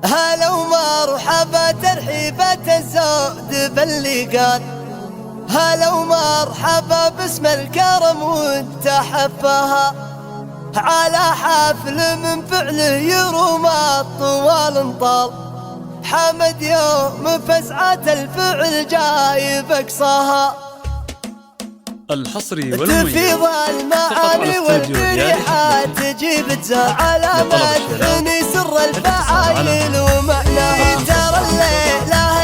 هلا ومرحبا ترحيبة الزود باللقاء، هلا ومرحبا باسم الكرم والتحفها، على حفل من فعله يروم الطوال انطال، حمد يوم فزعة الفعل جايب اقصاها، الحصري والمميز تفيض المعاني والريحات تجيب على مدحني سر الفعايل ومعناه، ترى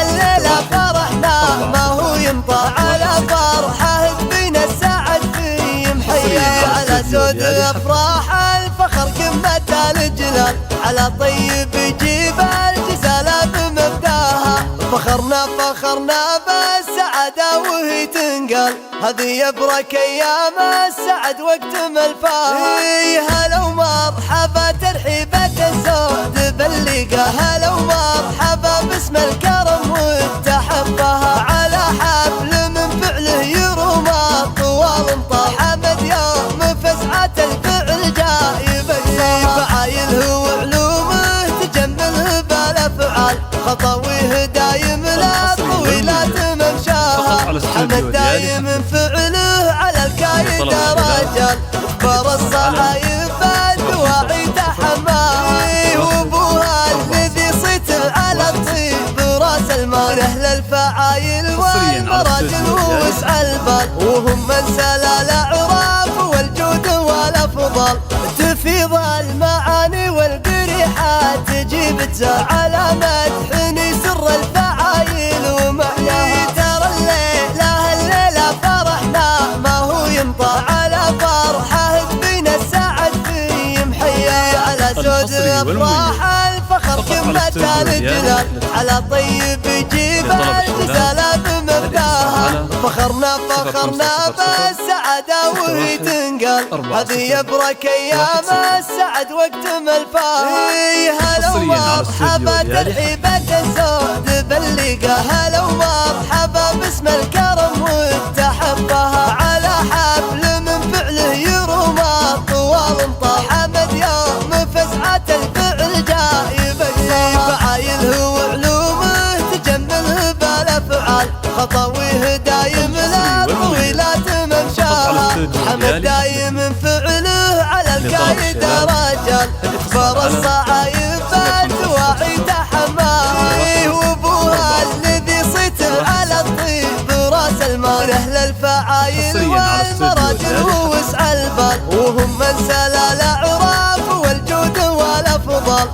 الليلة فرحنا ما هو ينطى على فرحه بينا السعد في محيا، على سود افراح الفخر قمة الجلال، على طيب يجيب الجزالة بمبداها، فخرنا بالسعادة وهي تنقال، هذه يبرك ايام السعد وقت ملفاها، هلا ومرحبا ترحيبة الزود باللقاء، هلا ومرحبا باسم الكرم والتحفها، على حفل من فعله يروم الطوال انطال، حمد يوم فزعة الفعل جايب اقصاها، فعايله وعلومه تجمله بالافعال، خطويه دايم لا طويلات ممشاها، حمد دايم فعله على الكايد رجال، اخبار الصحايف الدواعي تحماه، وابوها الذي صيت على الطيب راس المال، اهل الفعايل والمراجل ووسع البال، وهم من سلال الاعراف والجود والافضال، تفيض المعاني والقريحات تجيب على مدحني سر الفعايل ومعناه، ترى الليلة فرحنا ما هو ينطى على فرحه بينا السعد في محيا، على سود افراح الفخر قمة الجلال، على طيب يجيب الجزالة بمبداها، فخرنا بالسعادة وهي تنقال، هذه يبرك ايام السعد وقت ملفاها، هلا ومرحبا ترحيبة الزود باللقاء، هلا ومرحبا باسم الكرم والتحفها، على حفل من فعله يروم الطوال انطال، حمد يوم فزعة الفعل جايب اقصاها، فعايله وعلومه تجمله بالافعال، خطويه دايم لا طويلات ممشاها، حمد دايم فعله على الكايد رجال، اخبار الصعايب الدواعي تحماه، وابوها الذي صيت على الطيب راس المال، اهل الفعايل والمراجل ووسع البال، وهم من سلال الاعراف والجود والافضال.